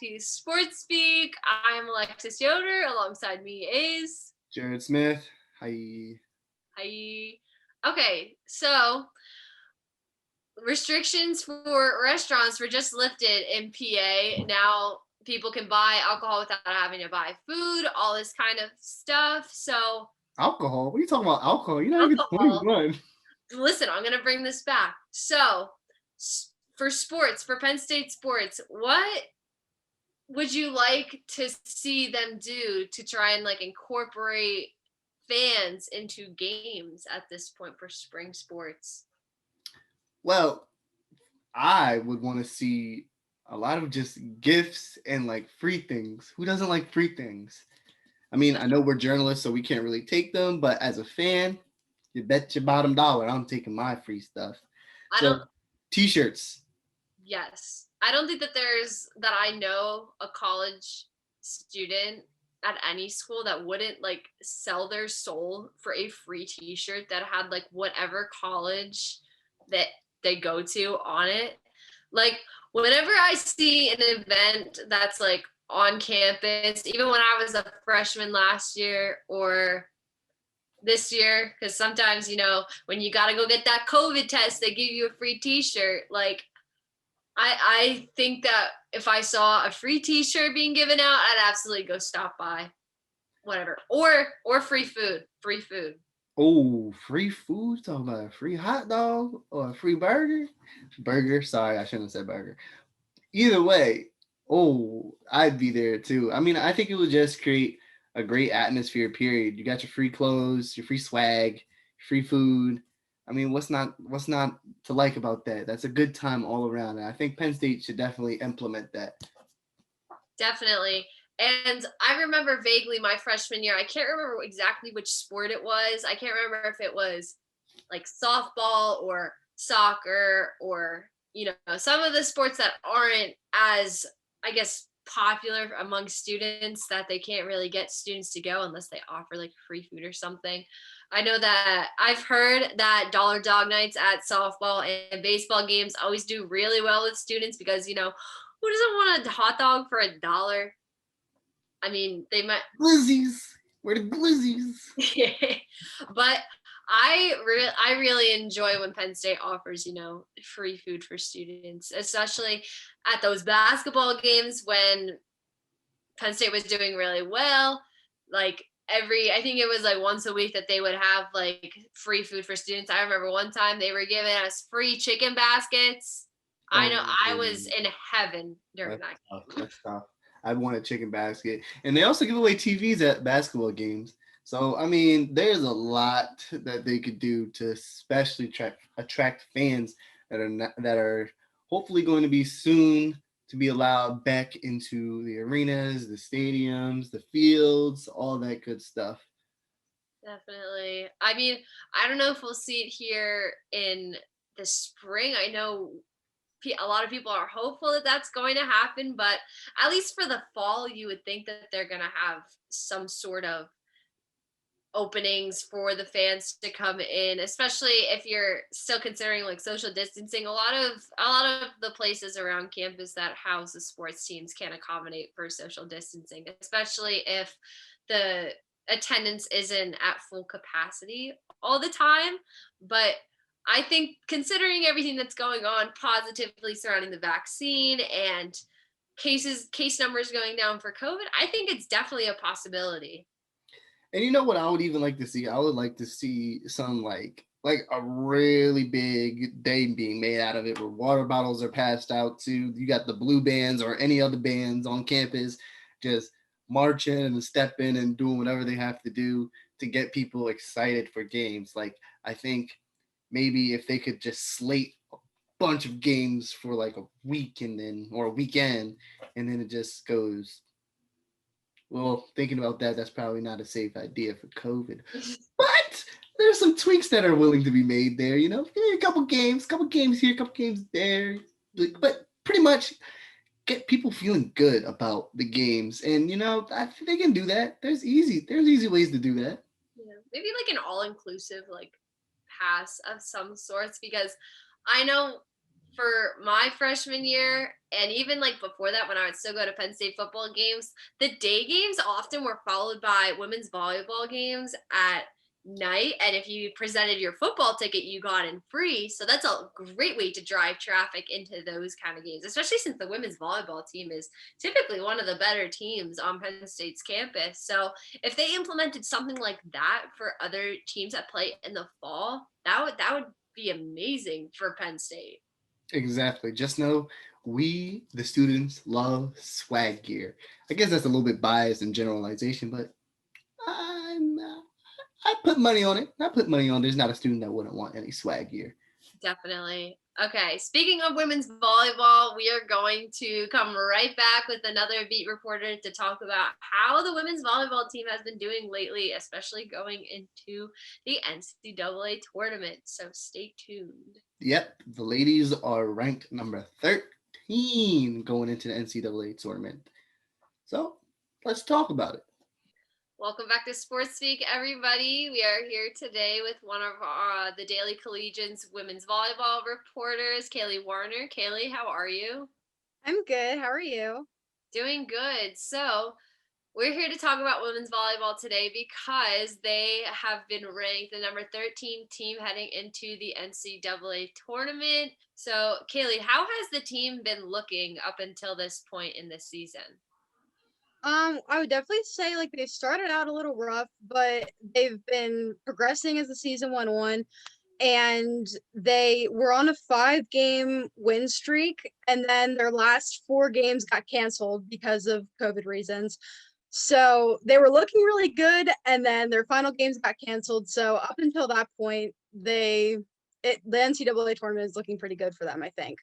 to Sports Speak. I'm Alexis Yoder. Alongside me is Jared Smith. Hi. Hi. Okay, so restrictions for restaurants were just lifted in PA. Now people can buy alcohol without having to buy food, all this kind of stuff. So Alcohol? What are you talking about? Alcohol? You're not even alcohol. 21. Listen, I'm gonna bring this back. So for sports, for Penn State sports, what would you like to see them do to try and like incorporate fans into games at this point for spring sports? Well, I would want to see a lot of just gifts and like free things. Who doesn't like free things? I mean, I know we're journalists, so we can't really take them, but as a fan, you bet your bottom dollar I'm taking my free stuff. I So, don't t-shirts. Yes. I don't think that I know a college student at any school that wouldn't like sell their soul for a free t-shirt that had like whatever college that they go to on it. Like whenever I see an event that's like on campus, even when I was a freshman last year or this year, because sometimes, when you got to go get that COVID test, they give you a free t-shirt. Like I think that if I saw a free t-shirt being given out, I'd absolutely go stop by. Whatever. Or free food. Free food. Oh, free food? Talking about a free hot dog or a free burger? Burger. Sorry, I shouldn't have said burger. Either way, oh, I'd be there too. I mean, I think it would just create a great atmosphere, period. You got your free clothes, your free swag, free food. I mean, what's not to like about that? That's a good time all around. And I think Penn State should definitely implement that. Definitely. And I remember vaguely my freshman year, I can't remember exactly which sport it was. I can't remember if it was like softball or soccer or, some of the sports that aren't as, I guess, popular among students that they can't really get students to go unless they offer like free food or something. I know that I've heard that dollar dog nights at softball and baseball games always do really well with students because, who doesn't want a hot dog for $1? I mean, they might. Glizzies. Where the glizzies? But I really enjoy when Penn State offers, free food for students, especially at those basketball games when Penn State was doing really well. Like I think it was like once a week that they would have like free food for students. I remember one time they were giving us free chicken baskets. I know Oh, I was in heaven during that's that tough. game. That's tough. I'd want a chicken basket. And they also give away TVs at basketball games. So I mean, there's a lot that they could do to especially attract fans that are hopefully going to be soon to be allowed back into the arenas, the stadiums, the fields, all that good stuff. Definitely. I mean, I don't know if we'll see it here in the spring. I know a lot of people are hopeful that that's going to happen, but at least for the fall, you would think that they're going to have some sort of openings for the fans to come in, especially if you're still considering like social distancing. A lot of the places around campus that house the sports teams can't accommodate for social distancing, especially if the attendance isn't at full capacity all the time. But I think considering everything that's going on positively surrounding the vaccine and case numbers going down for COVID, I think it's definitely a possibility. And you know what I would even like to see? I would like to see some like a really big day being made out of it where water bottles are passed out to. You got the blue bands or any other bands on campus just marching and stepping and doing whatever they have to do to get people excited for games. Like I think maybe if they could just slate a bunch of games for like a week and then or a weekend and then it just goes, well, thinking about that, that's probably not a safe idea for COVID. But there's some tweaks that are willing to be made there. A couple games here, a couple games there. But pretty much get people feeling good about the games. And I think they can do that. There's easy ways to do that. Yeah, maybe like an all-inclusive like pass of some sorts because I know for my freshman year And even like before that, when I would still go to Penn State football games, the day games often were followed by women's volleyball games at night. And if you presented your football ticket, you got in free. So that's a great way to drive traffic into those kind of games, especially since the women's volleyball team is typically one of the better teams on Penn State's campus. So if they implemented something like that for other teams that play in the fall, that would be amazing for Penn State. Exactly. Just know we, the students, love swag gear. I guess that's a little bit biased and generalization, but I'm I put money on it. I put money on there's not a student that wouldn't want any swag gear. Definitely. Okay, speaking of women's volleyball, we are going to come right back with another beat reporter to talk about how the women's volleyball team has been doing lately, especially going into the NCAA tournament. So stay tuned. Yep, the ladies are ranked number 13 going into the NCAA tournament. So let's talk about it. Welcome back to Sports Speak, everybody. We are here today with one of the Daily Collegian's women's volleyball reporters, Kailee Warner. Kailee, how are you? I'm good. How are you? Doing good. So we're here to talk about women's volleyball today because they have been ranked the number 13 team heading into the NCAA tournament. So, Kailee, how has the team been looking up until this point in this season? I would definitely say like they started out a little rough, but they've been progressing as the season went on, and they were on a 5-game win streak, and then their last 4 games got canceled because of COVID reasons. So they were looking really good, and then their final games got canceled. So up until that point, the NCAA tournament is looking pretty good for them, I think.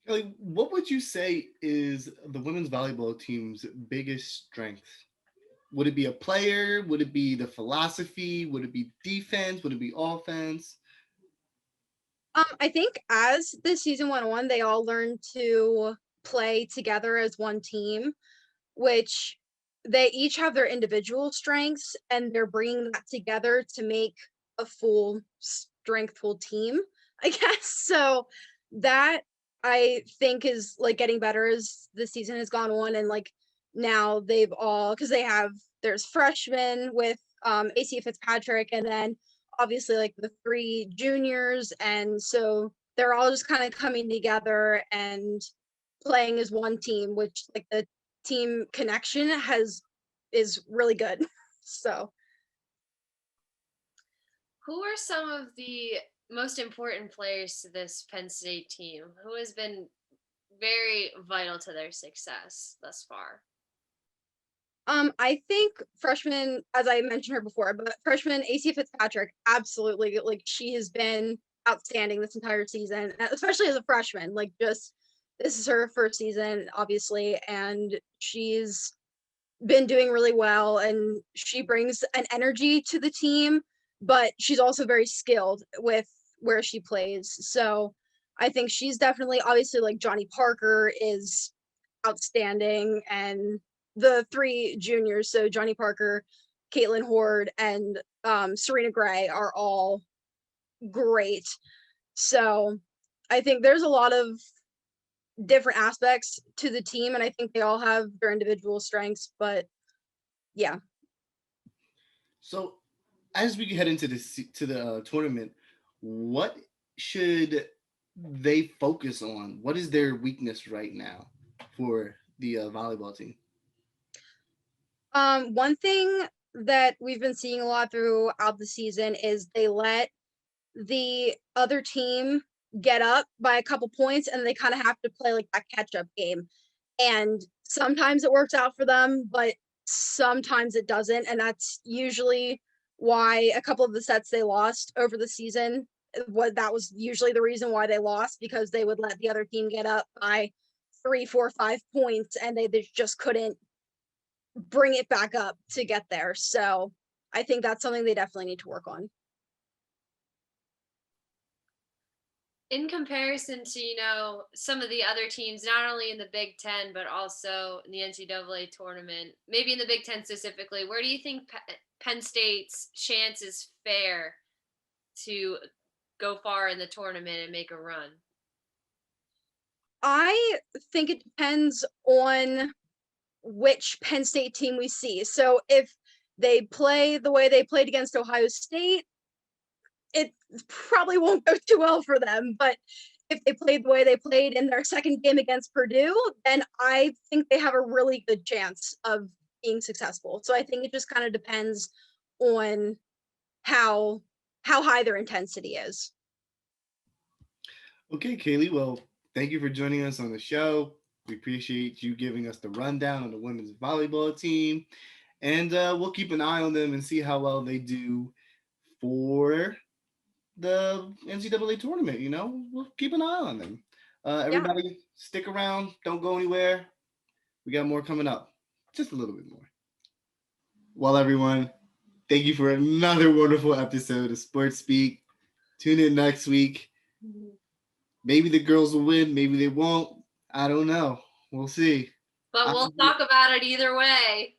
Kelly, what would you say is the women's volleyball team's biggest strength? Would it be a player? Would it be the philosophy? Would it be defense? Would it be offense? I think as the season went on, they all learned to play together as one team, which they each have their individual strengths, and they're bringing that together to make a full strengthful team, I guess. So that I think is like getting better as the season has gone on, and like now they've all because there's freshmen with AC Fitzpatrick, and then obviously like the 3 juniors, and so they're all just kind of coming together and playing as one team, which like the team connection is really good. So Who are some of the most important players to this Penn State team? Who has been very vital to their success thus far? I think freshman, as I mentioned her before, but freshman AC Fitzpatrick, absolutely, like she has been outstanding this entire season, especially as a freshman. Like just this is her first season, obviously, and she's been doing really well, and she brings an energy to the team, but she's also very skilled with where she plays. So I think she's definitely obviously like Johnny Parker is outstanding, and the 3 juniors, so Johnny Parker, Caitlin Horde, and Serena Gray are all great. So I think there's a lot of different aspects to the team, and I think they all have their individual strengths, but yeah. So, as we head into the tournament, what should they focus on? What is their weakness right now for the volleyball team? One thing that we've been seeing a lot throughout the season is they let the other team get up by a couple points, and they kind of have to play like that catch-up game. And sometimes it works out for them, but sometimes it doesn't. And that's usually why a couple of the sets they lost over the season, that was usually the reason why they lost, because they would let the other team get up by 3, 4, 5 points, and they just couldn't bring it back up to get there. So I think that's something they definitely need to work on. In comparison to, some of the other teams, not only in the Big Ten, but also in the NCAA tournament, maybe in the Big Ten specifically, where do you think Penn State's chance is fair to go far in the tournament and make a run? I think it depends on which Penn State team we see. So if they play the way they played against Ohio State, it probably won't go too well for them. But if they played the way they played in their second game against Purdue, then I think they have a really good chance of being successful. So I think it just kind of depends on how high their intensity is. Okay, Kaylee. Well, thank you for joining us on the show. We appreciate you giving us the rundown on the women's volleyball team. And we'll keep an eye on them and see how well they do for the NCAA tournament. We'll keep an eye on them. Everybody, stick around. Don't go anywhere. We got more coming up. Just a little bit more. Well, everyone, thank you for another wonderful episode of Sports Speak. Tune in next week. Maybe the girls will win. Maybe they won't. I don't know. We'll see. But we'll talk about it either way.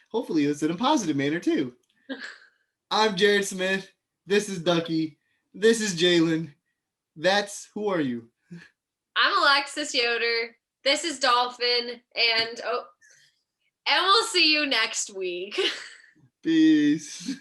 Hopefully it's in a positive manner too. I'm Jared Smith. This is Ducky. This is Jalen. Who are you? I'm Alexis Yoder. This is Dolphin. And we'll see you next week. Peace.